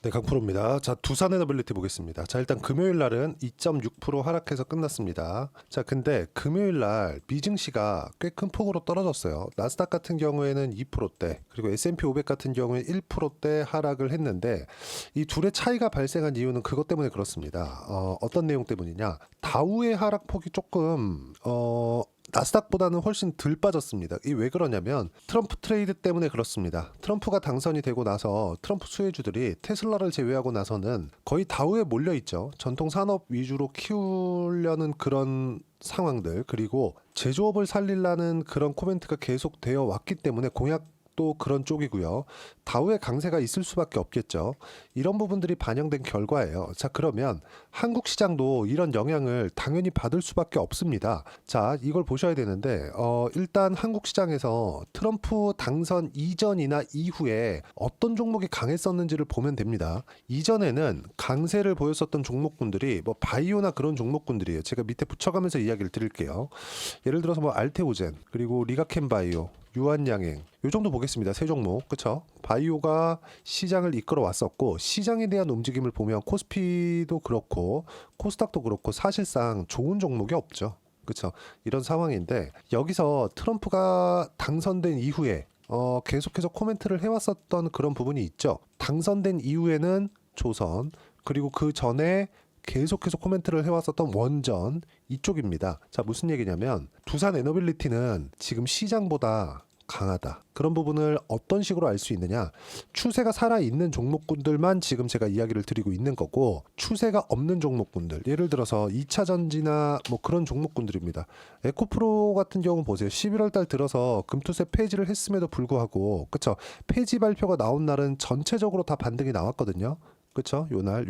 네, 강프로입니다. 자, 두산 에너빌리티 보겠습니다. 자, 일단 금요일 날은 2.6% 하락해서 끝났습니다. 자, 근데 금요일 날 미증시가 꽤 큰 폭으로 떨어졌어요. 나스닥 같은 경우에는 2%대, 그리고 S&P 500 같은 경우에 1%대 하락을 했는데 이 둘의 차이가 발생한 이유는 그것 때문에 그렇습니다. 어떤 내용 때문이냐? 다우의 하락폭이 조금 나스닥보다는 훨씬 덜 빠졌습니다. 이 왜 그러냐면 트럼프 트레이드 때문에 그렇습니다. 트럼프가 당선이 되고 나서 트럼프 수혜주들이 테슬라를 제외하고 나서는 거의 다우에 몰려 있죠. 전통 산업 위주로 키우려는 그런 상황들, 그리고 제조업을 살리려는 그런 코멘트가 계속 되어 왔기 때문에 공약도 그런 쪽이고요. 다우의 강세가 있을 수밖에 없겠죠. 이런 부분들이 반영된 결과예요. 자, 그러면 한국 시장도 이런 영향을 당연히 받을 수밖에 없습니다. 자, 이걸 보셔야 되는데 일단 한국 시장에서 트럼프 당선 이전이나 이후에 어떤 종목이 강했었는지를 보면 됩니다. 이전에는 강세를 보였었던 종목군들이 뭐 바이오나 그런 종목군들이에요. 제가 밑에 붙여가면서 이야기를 드릴게요. 예를 들어서 뭐 알테오젠, 그리고 리가켄바이오, 유한양행, 요 정도 보겠습니다. 세 종목, 그쵸? 바이오가 시장을 이끌어 왔었고, 시장에 대한 움직임을 보면 코스피도 그렇고 코스닥도 그렇고 사실상 좋은 종목이 없죠. 그쵸? 이런 상황인데, 여기서 트럼프가 당선된 이후에 계속해서 코멘트를 해왔었던 그런 부분이 있죠. 당선된 이후에는 조선, 그리고 그 전에 계속해서 코멘트를 해왔었던 원전, 이쪽입니다. 자, 무슨 얘기냐면 두산 에너빌리티는 지금 시장보다 강하다. 그런 부분을 어떤 식으로 알 수 있느냐? 추세가 살아있는 종목군들만 지금 제가 이야기를 드리고 있는 거고, 추세가 없는 종목군들, 예를 들어서 2차 전지나 뭐 그런 종목군들입니다. 에코프로 같은 경우 보세요. 11월 달 들어서 금투세 폐지를 했음에도 불구하고, 그쵸? 폐지 발표가 나온 날은 전체적으로 다 반등이 나왔거든요. 그쵸? 요날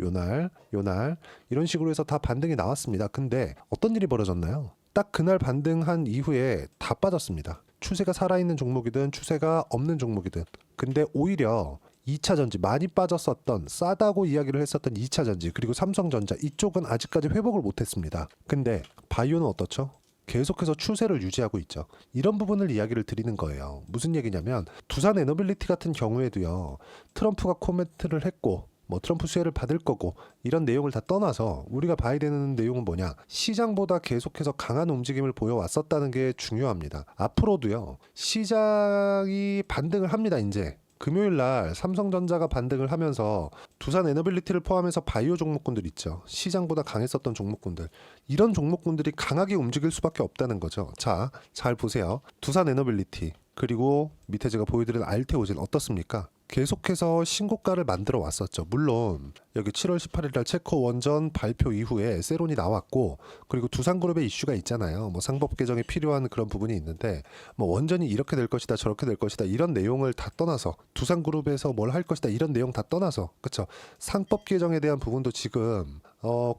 이런 식으로 해서 다 반등이 나왔습니다. 근데 어떤 일이 벌어졌나요? 딱 그날 반등한 이후에 다 빠졌습니다. 추세가 살아있는 종목이든 추세가 없는 종목이든. 근데 오히려 2차 전지 많이 빠졌었던, 싸다고 이야기를 했었던 2차 전지, 그리고 삼성전자, 이쪽은 아직까지 회복을 못했습니다. 근데 바이오는 어떻죠? 계속해서 추세를 유지하고 있죠. 이런 부분을 이야기를 드리는 거예요. 무슨 얘기냐면 두산 에너빌리티 같은 경우에도요, 트럼프가 코멘트를 했고 뭐 트럼프 수혜를 받을 거고 이런 내용을 다 떠나서 우리가 봐야 되는 내용은 뭐냐, 시장보다 계속해서 강한 움직임을 보여왔었다는 게 중요합니다. 앞으로도요, 시장이 반등을 합니다. 이제 금요일 날 삼성전자가 반등을 하면서 두산 에너빌리티를 포함해서 바이오 종목군들 있죠. 시장보다 강했었던 종목군들, 이런 종목군들이 강하게 움직일 수밖에 없다는 거죠. 자, 잘 보세요. 두산 에너빌리티, 그리고 밑에 제가 보여드린 알테오젠 어떻습니까? 계속해서 신고가를 만들어 왔었죠. 물론 여기 7월 18일 날 체코 원전 발표 이후에 세론이 나왔고, 그리고 두산그룹의 이슈가 있잖아요. 뭐 상법 개정이 필요한 그런 부분이 있는데, 뭐 원전이 이렇게 될 것이다 저렇게 될 것이다 이런 내용을 다 떠나서, 두산그룹에서 뭘 할 것이다 이런 내용 다 떠나서, 그쵸? 상법 개정에 대한 부분도 지금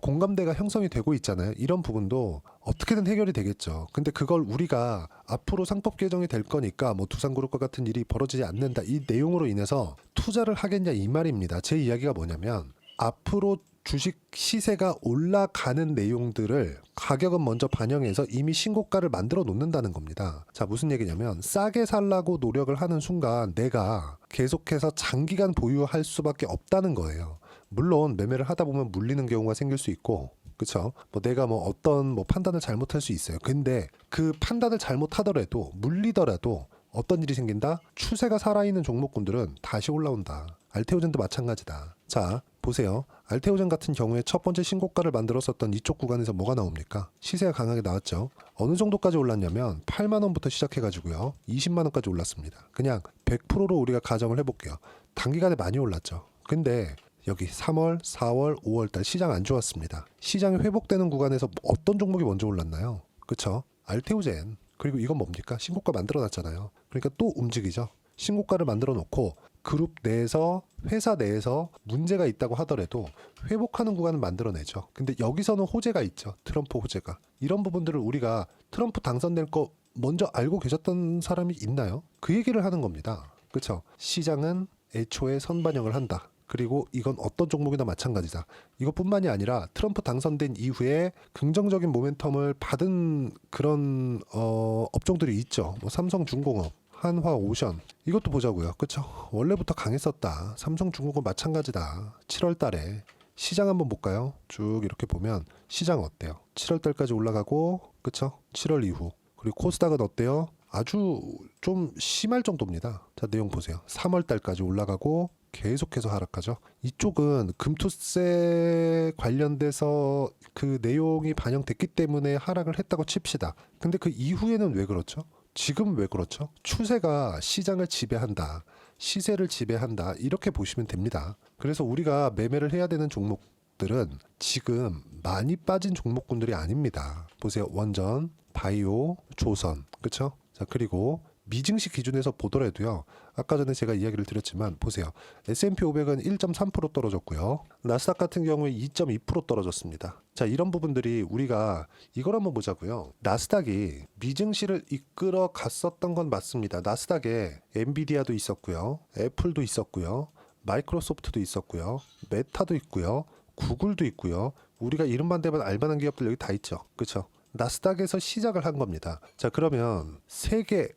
공감대가 형성이 되고 있잖아요. 이런 부분도 어떻게든 해결이 되겠죠. 근데 그걸 우리가 앞으로 상법 개정이 될 거니까 뭐 두산그룹과 같은 일이 벌어지지 않는다, 이 내용으로 인해서 투자를 하겠냐 이 말입니다. 제 이야기가 뭐냐면, 앞으로 주식 시세가 올라가는 내용들을 가격은 먼저 반영해서 이미 신고가를 만들어 놓는다는 겁니다. 자, 무슨 얘기냐면 싸게 살라고 노력을 하는 순간 내가 계속해서 장기간 보유할 수밖에 없다는 거예요. 물론 매매를 하다 보면 물리는 경우가 생길 수 있고, 그쵸? 뭐 내가 뭐 어떤 뭐 판단을 잘못할 수 있어요. 근데 그 판단을 잘못하더라도, 물리더라도 어떤 일이 생긴다? 추세가 살아있는 종목군들은 다시 올라온다. 알테오젠도 마찬가지다. 자, 보세요. 알테오젠 같은 경우에 첫 번째 신고가를 만들었었던 이쪽 구간에서 뭐가 나옵니까? 시세가 강하게 나왔죠. 어느 정도까지 올랐냐면 8만 원부터 시작해가지고요, 20만 원까지 올랐습니다. 그냥 100%로 우리가 가정을 해볼게요. 단기간에 많이 올랐죠. 근데 여기 3월, 4월, 5월 달 시장 안 좋았습니다. 시장이 회복되는 구간에서 어떤 종목이 먼저 올랐나요? 그쵸? 알테오젠. 그리고 이건 뭡니까? 신고가 만들어 놨잖아요. 그러니까 또 움직이죠. 신고가를 만들어 놓고 그룹 내에서, 회사 내에서 문제가 있다고 하더라도 회복하는 구간을 만들어내죠. 근데 여기서는 호재가 있죠. 트럼프 호재가. 이런 부분들을 우리가 트럼프 당선될 거 먼저 알고 계셨던 사람이 있나요? 그 얘기를 하는 겁니다. 그렇죠? 시장은 애초에 선반영을 한다. 그리고 이건 어떤 종목이나 마찬가지다. 이것뿐만이 아니라 트럼프 당선된 이후에 긍정적인 모멘텀을 받은 그런 업종들이 있죠. 뭐 삼성중공업, 한화오션 이것도 보자고요. 그쵸? 원래부터 강했었다. 삼성중공업 마찬가지다. 7월 달에 시장 한번 볼까요? 쭉 이렇게 보면 시장 어때요? 7월 달까지 올라가고 그쵸? 7월 이후 그리고 코스닥은 어때요? 아주 좀 심할 정도입니다. 자, 내용 보세요. 3월 달까지 올라가고 계속해서 하락하죠. 이쪽은 금투세 관련돼서 그 내용이 반영됐기 때문에 하락을 했다고 칩시다. 근데 그 이후에는 왜 그렇죠? 지금 왜 그렇죠? 추세가 시장을 지배한다. 시세를 지배한다. 이렇게 보시면 됩니다. 그래서 우리가 매매를 해야 되는 종목들은 지금 많이 빠진 종목군들이 아닙니다. 보세요. 원전, 바이오, 조선. 그쵸? 자, 그리고 미증시 기준에서 보더라도요. 아까 전에 제가 이야기를 드렸지만 보세요. S&P 500은 1.3% 떨어졌고요. 나스닥 같은 경우에 2.2% 떨어졌습니다. 자, 이런 부분들이 우리가 이걸 한번 보자고요. 나스닥이 미증시를 이끌어 갔었던 건 맞습니다. 나스닥에 엔비디아도 있었고요. 애플도 있었고요. 마이크로소프트도 있었고요. 메타도 있고요. 구글도 있고요. 우리가 이름만 대면 알만한 기업들 여기 다 있죠. 그렇죠? 나스닥에서 시작을 한 겁니다. 자, 그러면 세계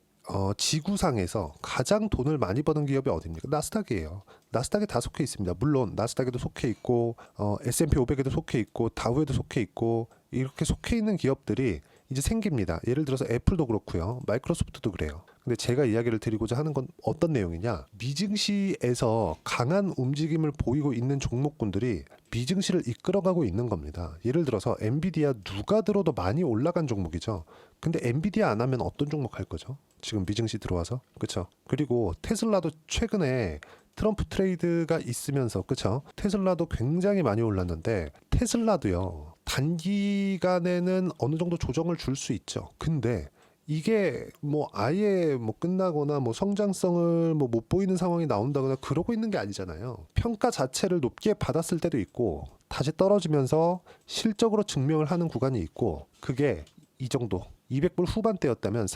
지구상에서 가장 돈을 많이 버는 기업이 어디입니까? 나스닥이에요. 나스닥에 다 속해 있습니다. 물론 나스닥에도 속해 있고 S&P 500에도 속해 있고 다우에도 속해 있고 이렇게 속해 있는 기업들이 이제 생깁니다. 예를 들어서 애플도 그렇고요. 마이크로소프트도 그래요. 근데 제가 이야기를 드리고자 하는 건 어떤 내용이냐? 미증시에서 강한 움직임을 보이고 있는 종목군들이 미증시를 이끌어가고 있는 겁니다. 예를 들어서 엔비디아 누가 들어도 많이 올라간 종목이죠. 근데 엔비디아 안 하면 어떤 종목 할 거죠? 지금 미증시 들어와서. 그렇죠? 그리고 테슬라도 최근에 트럼프 트레이드가 있으면서 그쵸? 테슬라도 굉장히 많이 올랐는데 테슬라도요. 단기간에는 어느 정도 조정을 줄 수 있죠. 근데 이게 뭐 아예 뭐 끝나거나 뭐 성장성을 뭐 못 보이는 상황이 나온다거나 그러고 있는 게 아니잖아요. 평가 자체를 높게 받았을 때도 있고 다시 떨어지면서 실적으로 증명을 하는 구간이 있고 그게 이 정도 200불 후반대였다면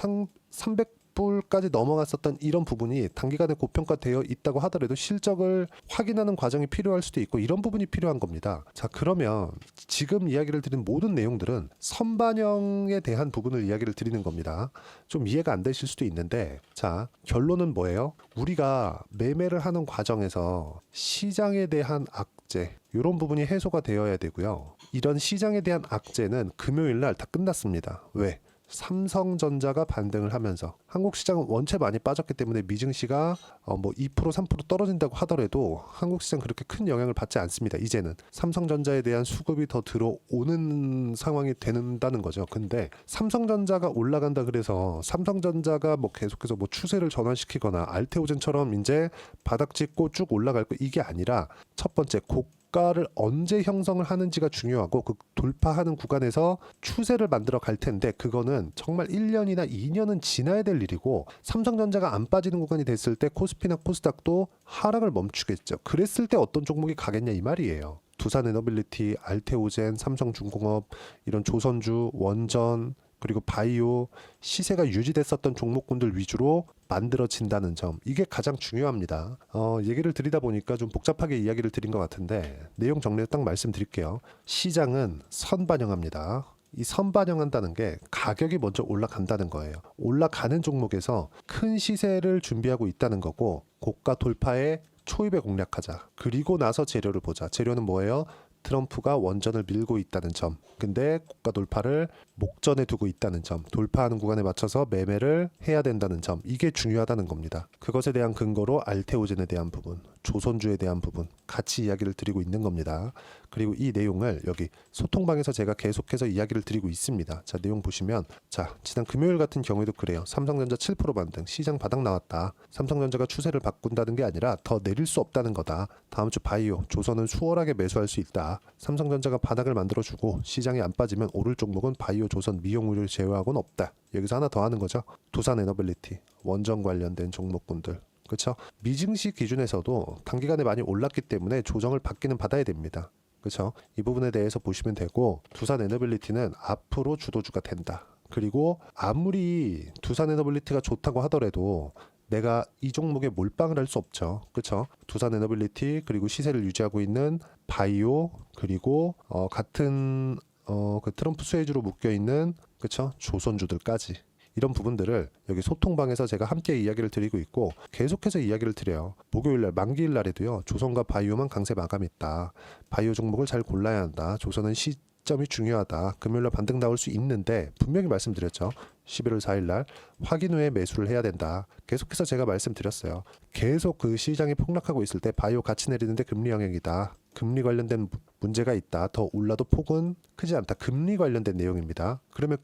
300불까지 넘어갔었던 이런 부분이 단기간에 고평가되어 있다고 하더라도 실적을 확인하는 과정이 필요할 수도 있고 이런 부분이 필요한 겁니다. 자, 그러면 지금 이야기를 드린 모든 내용들은 선반영에 대한 부분을 이야기를 드리는 겁니다. 좀 이해가 안 되실 수도 있는데 자, 결론은 뭐예요? 우리가 매매를 하는 과정에서 시장에 대한 악재 이런 부분이 해소가 되어야 되고요. 이런 시장에 대한 악재는 금요일 날 다 끝났습니다. 왜? 삼성전자가 반등을 하면서 한국 시장은 원체 많이 빠졌기 때문에 미증시가 뭐 2% 3% 떨어진다고 하더라도 한국 시장 그렇게 큰 영향을 받지 않습니다. 이제는 삼성전자에 대한 수급이 더 들어오는 상황이 된다는 거죠. 근데 삼성전자가 올라간다 그래서 삼성전자가 뭐 계속해서 뭐 추세를 전환시키거나 알테오젠처럼 이제 바닥 찍고 쭉 올라갈 거 이게 아니라 첫 번째 고가를 언제 형성을 하는지가 중요하고 그 돌파하는 구간에서 추세를 만들어 갈 텐데 그거는 정말 1년이나 2년은 지나야 될 일이고 삼성전자가 안 빠지는 구간이 됐을 때 코스피나 코스닥도 하락을 멈추겠죠. 그랬을 때 어떤 종목이 가겠냐 이 말이에요. 두산에너빌리티, 알테오젠, 삼성중공업 이런 조선주, 원전 그리고 바이오 시세가 유지됐었던 종목군들 위주로 만들어진다는 점 이게 가장 중요합니다. 얘기를 드리다 보니까 좀 복잡하게 이야기를 드린 것 같은데 내용 정리를 딱 말씀드릴게요. 시장은 선반영합니다. 이 선반영한다는 게 가격이 먼저 올라간다는 거예요. 올라가는 종목에서 큰 시세를 준비하고 있다는 거고 고가 돌파에 초입에 공략하자. 그리고 나서 재료를 보자. 재료는 뭐예요? 트럼프가 원전을 밀고 있다는 점. 근데 고가 돌파를 목전에 두고 있다는 점. 돌파하는 구간에 맞춰서 매매를 해야 된다는 점. 이게 중요하다는 겁니다. 그것에 대한 근거로 알테오젠에 대한 부분, 조선주에 대한 부분 같이 이야기를 드리고 있는 겁니다. 그리고 이 내용을 여기 소통방에서 제가 계속해서 이야기를 드리고 있습니다. 자, 내용 보시면 자, 지난 금요일 같은 경우에도 그래요. 삼성전자 7% 반등, 시장 바닥 나왔다. 삼성전자가 추세를 바꾼다는 게 아니라 더 내릴 수 없다는 거다. 다음 주 바이오, 조선은 수월하게 매수할 수 있다. 삼성전자가 바닥을 만들어주고 시장이 안 빠지면 오를 종목은 바이오, 조선, 미용의료를 제외하고는 없다. 여기서 하나 더 하는 거죠. 두산에너빌리티, 원전 관련된 종목군들. 그렇죠? 미증시 기준에서도 단기간에 많이 올랐기 때문에 조정을 받기는 받아야 됩니다. 그렇죠? 이 부분에 대해서 보시면 되고 두산에너빌리티는 앞으로 주도주가 된다. 그리고 아무리 두산에너빌리티가 좋다고 하더라도 내가 이 종목에 몰빵을 할 수 없죠. 그렇죠? 두산에너빌리티 그리고 시세를 유지하고 있는 바이오 그리고 같은 그 트럼프 수혜주로 묶여 있는 그렇죠? 조선주들까지 이런 부분들을 여기 소통방에서 제가 함께 이야기를 드리고 있고 계속해서 이야기를 드려요. 목요일날 만기일 날에도요. 조선과 바이오만 강세 마감이 있다. 바이오 종목을 잘 골라야 한다. 조선은 시점이 중요하다. 금요일날 반등 나올 수 있는데 분명히 말씀드렸죠. 11월 4일날 확인 후에 매수를 해야 된다. 계속해서 제가 말씀드렸어요. 계속 그 시장이 폭락하고 있을 때 바이오 같이 내리는데 금리 영향이다. 금리 관련된 문제가 있다. 더 올라도 폭은 크지 않다. 금리 관련된 내용입니다. 그러면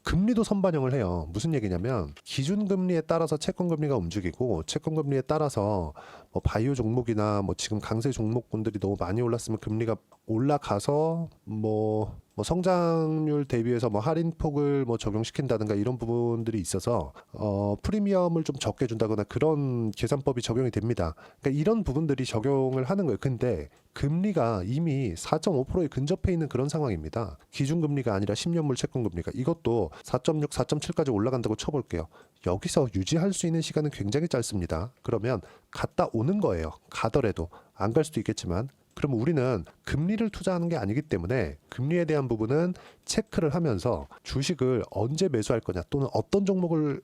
금리도 선반영을 해요. 무슨 얘기냐면 기준금리에 따라서 채권금리가 움직이고 채권금리에 따라서 뭐 바이오 종목이나 뭐 지금 강세 종목군들이 너무 많이 올랐으면 금리가 올라가서 뭐 성장률 대비해서 뭐 할인폭을 뭐 적용시킨다든가 이런 부분들이 있어서 프리미엄을 좀 적게 준다거나 그런 계산법이 적용이 됩니다. 그러니까 이런 부분들이 적용을 하는 거예요. 근데 금리가 이미 4.5%에 근접해 있는 그런 상황입니다. 기준금리가 아니라 10년물 채권금리가 이것도 4.6, 4.7까지 올라간다고 쳐볼게요. 여기서 유지할 수 있는 시간은 굉장히 짧습니다. 그러면 갔다 오는 거예요. 가더라도 안 갈 수도 있겠지만 그러면 우리는 금리를 투자하는 게 아니기 때문에 금리에 대한 부분은 체크를 하면서 주식을 언제 매수할 거냐 또는 어떤 종목을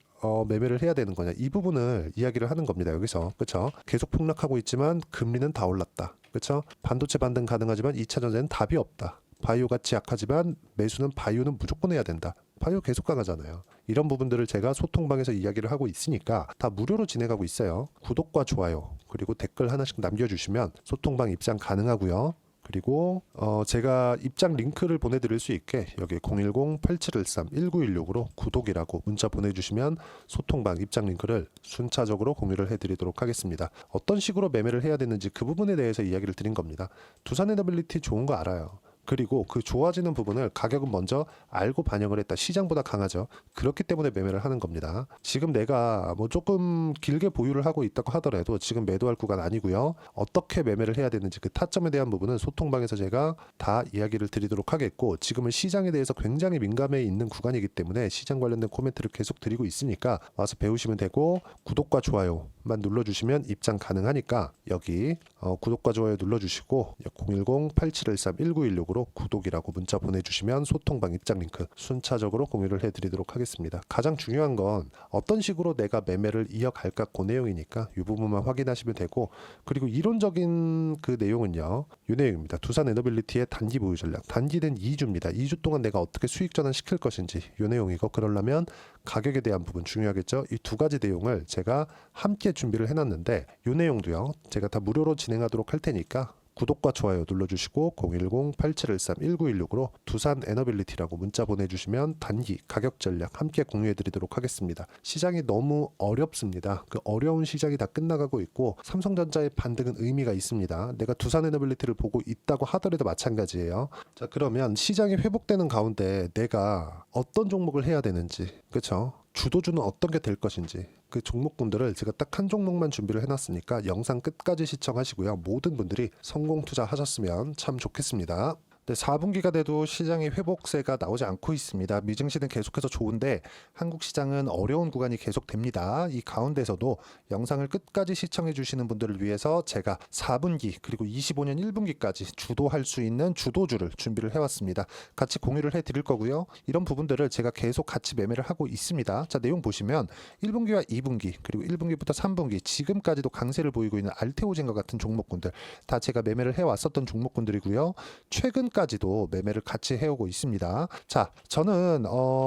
매매를 해야 되는 거냐 이 부분을 이야기를 하는 겁니다. 여기서 그렇죠? 계속 폭락하고 있지만 금리는 다 올랐다. 그렇죠? 반도체 반등 가능하지만 2차 전지는 답이 없다. 바이오 같이 약하지만 매수는 바이오는 무조건 해야 된다. 바이오 계속 강하잖아요. 이런 부분들을 제가 소통방에서 이야기를 하고 있으니까 다 무료로 진행하고 있어요. 구독과 좋아요 그리고 댓글 하나씩 남겨주시면 소통방 입장 가능하고요. 그리고 제가 입장 링크를 보내드릴 수 있게 여기 010-8713-1916으로 구독이라고 문자 보내주시면 소통방 입장 링크를 순차적으로 공유를 해드리도록 하겠습니다. 어떤 식으로 매매를 해야 되는지 그 부분에 대해서 이야기를 드린 겁니다. 두산에너빌리티 좋은 거 알아요. 그리고 그 좋아지는 부분을 가격은 먼저 알고 반영을 했다. 시장보다 강하죠. 그렇기 때문에 매매를 하는 겁니다. 지금 내가 뭐 조금 길게 보유를 하고 있다고 하더라도 지금 매도할 구간 아니고요. 어떻게 매매를 해야 되는지 그 타점에 대한 부분은 소통방에서 제가 다 이야기를 드리도록 하겠고 지금은 시장에 대해서 굉장히 민감해 있는 구간이기 때문에 시장 관련된 코멘트를 계속 드리고 있으니까 와서 배우시면 되고 구독과 좋아요만 눌러주시면 입장 가능하니까 여기 구독과 좋아요 눌러주시고 010-8713-1916 으로 구독이라고 문자 보내주시면 소통방 입장 링크 순차적으로 공유를 해드리도록 하겠습니다. 가장 중요한 건 어떤 식으로 내가 매매를 이어갈까 그 내용이니까 이 부분만 확인하시면 되고 그리고 이론적인 그 내용은요. 이 내용입니다. 두산에너빌리티의 단기 보유 전략. 단기는 2주입니다. 2주 동안 내가 어떻게 수익 전환 시킬 것인지 이 내용이고 그러려면 가격에 대한 부분 중요하겠죠. 이 두 가지 내용을 제가 함께 준비를 해놨는데 이 내용도요. 제가 다 무료로 진행하도록 할 테니까 구독과 좋아요 눌러주시고 010-8713-1916으로 두산에너빌리티라고 문자 보내주시면 단기 가격 전략 함께 공유해드리도록 하겠습니다. 시장이 너무 어렵습니다. 그 어려운 시장이 다 끝나가고 있고 삼성전자의 반등은 의미가 있습니다. 내가 두산에너빌리티를 보고 있다고 하더라도 마찬가지예요. 자 그러면 시장이 회복되는 가운데 내가 어떤 종목을 해야 되는지 그렇죠? 주도주는 어떤 게 될 것인지 그 종목군들을 제가 딱 한 종목만 준비를 해놨으니까 영상 끝까지 시청하시고요. 모든 분들이 성공 투자하셨으면 참 좋겠습니다. 네, 4분기가 돼도 시장의 회복세가 나오지 않고 있습니다. 미증시는 계속해서 좋은데 한국 시장은 어려운 구간이 계속됩니다. 이 가운데서도 영상을 끝까지 시청해 주시는 분들을 위해서 제가 4분기 그리고 25년 1분기까지 주도할 수 있는 주도주를 준비를 해왔습니다. 같이 공유를 해드릴 거고요. 이런 부분들을 제가 계속 같이 매매를 하고 있습니다. 자 내용 보시면 1분기와 2분기 그리고 1분기부터 3분기 지금까지도 강세를 보이고 있는 알테오젠과 같은 종목군들 다 제가 매매를 해왔었던 종목군들이고요. 최근까지도 매매를 같이 해오고 있습니다. 자, 저는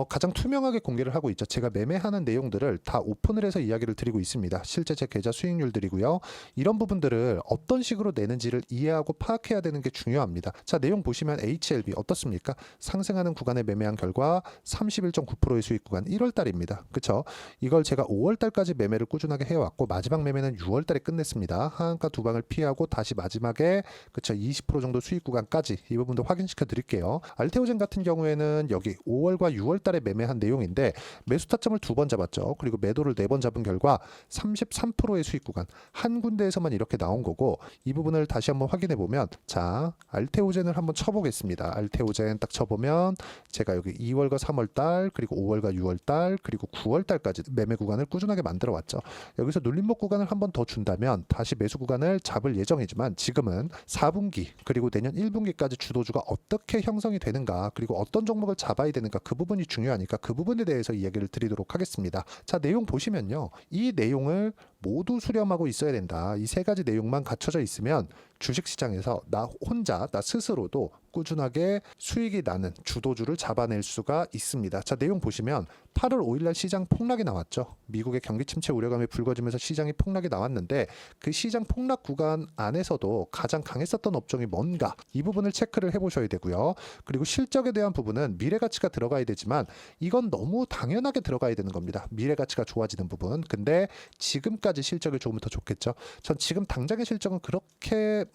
가장 투명하게 공개를 하고 있죠. 제가 매매하는 내용들을 다 오픈을 해서 이야기를 드리고 있습니다. 실제 제 계좌 수익률들이고요. 이런 부분들을 어떤 식으로 내는지를 이해하고 파악해야 되는 게 중요합니다. 자, 내용 보시면 HLB 어떻습니까? 상승하는 구간에 매매한 결과 31.9%의 수익 구간 1월 달입니다. 그렇죠? 이걸 제가 5월 달까지 매매를 꾸준하게 해왔고 마지막 매매는 6월 달에 끝냈습니다. 하한가 두 방을 피하고 다시 마지막에 그렇죠? 20% 정도 수익 구간까지 이 부분도 확인시켜 드릴게요. 알테오젠 같은 경우에는 여기 5월과 6월 달에 매매한 내용인데 매수 타점을 2번 잡았죠. 그리고 매도를 4번 잡은 결과 33%의 수익 구간 한 군데에서만 이렇게 나온 거고 이 부분을 다시 한번 확인해 보면 자 알테오젠을 한번 쳐보겠습니다. 알테오젠 딱 쳐보면 제가 여기 2월과 3월 달 그리고 5월과 6월 달 그리고 9월 달까지 매매 구간을 꾸준하게 만들어 왔죠. 여기서 눌림목 구간을 한번 더 준다면 다시 매수 구간을 잡을 예정이지만 지금은 4분기 그리고 내년 1분기까지 주도 주도주가 어떻게 형성이 되는가, 그리고 어떤 종목을 잡아야 되는가, 그 부분이 중요하니까 그 부분에 대해서 이야기를 드리도록 하겠습니다. 자, 내용 보시면요. 이 내용을 모두 수렴하고 있어야 된다. 이 세 가지 내용만 갖춰져 있으면 주식시장에서 나 혼자, 나 스스로도 꾸준하게 수익이 나는 주도주를 잡아낼 수가 있습니다. 자, 내용 보시면 8월 5일날 시장 폭락이 나왔죠. 미국의 경기 침체 우려감이 불거지면서 시장이 폭락이 나왔는데 그 시장 폭락 구간 안에서도 가장 강했었던 업종이 뭔가, 이 부분을 체크를 해보셔야 되고요. 그리고 실적에 대한 부분은 미래가치가 들어가야 되지만 이건 너무 당연하게 들어가야 되는 겁니다. 미래가치가 좋아지는 부분. 근데 지금까지 실적이 좋으면 더 좋겠죠. 전 지금 당장의 실적은 그렇게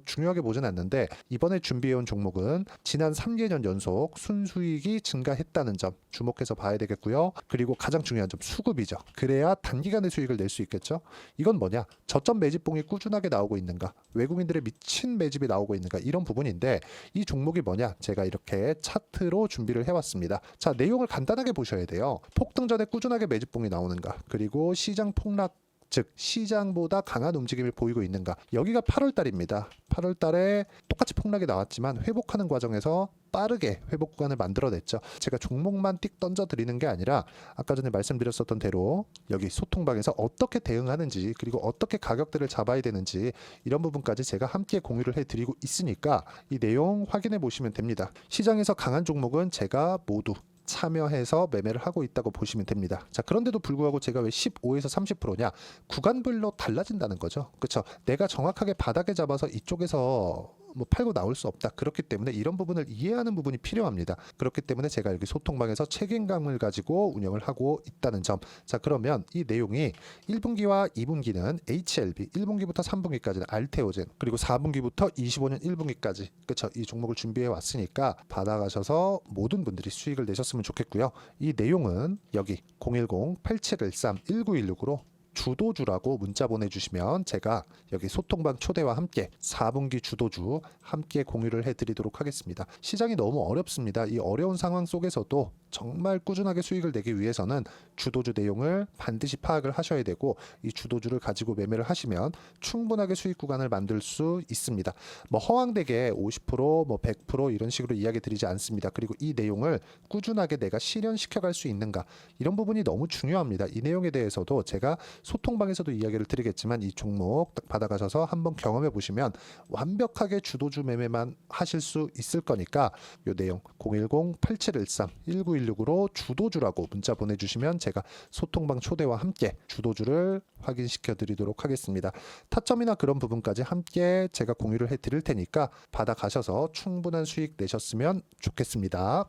중요하게 보진 않는데, 이번에 준비해온 종목은 지난 3개년 연속 순수익이 증가했다는 점 주목해서 봐야 되겠고요. 그리고 가장 중요한 점, 수급이죠. 그래야 단기간에 수익을 낼 수 있겠죠. 이건 뭐냐? 저점 매집봉이 꾸준하게 나오고 있는가, 외국인들의 미친 매집이 나오고 있는가, 이런 부분인데 이 종목이 뭐냐? 제가 이렇게 차트로 준비를 해왔습니다. 자, 내용을 간단하게 보셔야 돼요. 폭등 전에 꾸준하게 매집봉이 나오는가, 그리고 시장 폭락, 즉 시장보다 강한 움직임을 보이고 있는가. 여기가 8월 달입니다. 8월 달에 똑같이 폭락이 나왔지만 회복하는 과정에서 빠르게 회복 구간을 만들어냈죠. 제가 종목만 띡 던져 드리는 게 아니라 아까 전에 말씀드렸었던 대로 여기 소통방에서 어떻게 대응하는지, 그리고 어떻게 가격대를 잡아야 되는지, 이런 부분까지 제가 함께 공유를 해드리고 있으니까 이 내용 확인해 보시면 됩니다. 시장에서 강한 종목은 제가 모두 참여해서 매매를 하고 있다고 보시면 됩니다. 자, 그런데도 불구하고 제가 왜 15에서 30%냐? 구간별로 달라진다는 거죠. 그렇죠? 내가 정확하게 바닥에 잡아서 이쪽에서 팔고 나올 수 없다. 그렇기 때문에 이런 부분을 이해하는 부분이 필요합니다. 그렇기 때문에 제가 여기 소통방에서 책임감을 가지고 운영을 하고 있다는 점. 자, 그러면 이 내용이 1분기와 2분기는 HLB, 1분기부터 3분기까지는 알테오젠, 그리고 4분기부터 25년 1분기까지, 그렇죠? 이 종목을 준비해 왔으니까 받아가셔서 모든 분들이 수익을 내셨으면 좋겠고요. 이 내용은 여기 010-8713-1916으로 주도주라고 문자 보내주시면 제가 여기 소통방 초대와 함께 4분기 주도주 함께 공유를 해드리도록 하겠습니다. 시장이 너무 어렵습니다. 이 어려운 상황 속에서도 정말 꾸준하게 수익을 내기 위해서는 주도주 내용을 반드시 파악을 하셔야 되고, 이 주도주를 가지고 매매를 하시면 충분하게 수익 구간을 만들 수 있습니다. 허황되게 50%, 100% 이런 식으로 이야기 드리지 않습니다. 그리고 이 내용을 꾸준하게 내가 실현시켜 갈 수 있는가, 이런 부분이 너무 중요합니다. 이 내용에 대해서도 제가 소통방에서도 이야기를 드리겠지만 이 종목 딱 받아가셔서 한번 경험해 보시면 완벽하게 주도주 매매만 하실 수 있을 거니까 이 내용 010-8713-1916으로 주도주라고 문자 보내주시면 제가 소통방 초대와 함께 주도주를 확인시켜 드리도록 하겠습니다. 타점이나 그런 부분까지 함께 제가 공유를 해 드릴 테니까 받아가셔서 충분한 수익 내셨으면 좋겠습니다.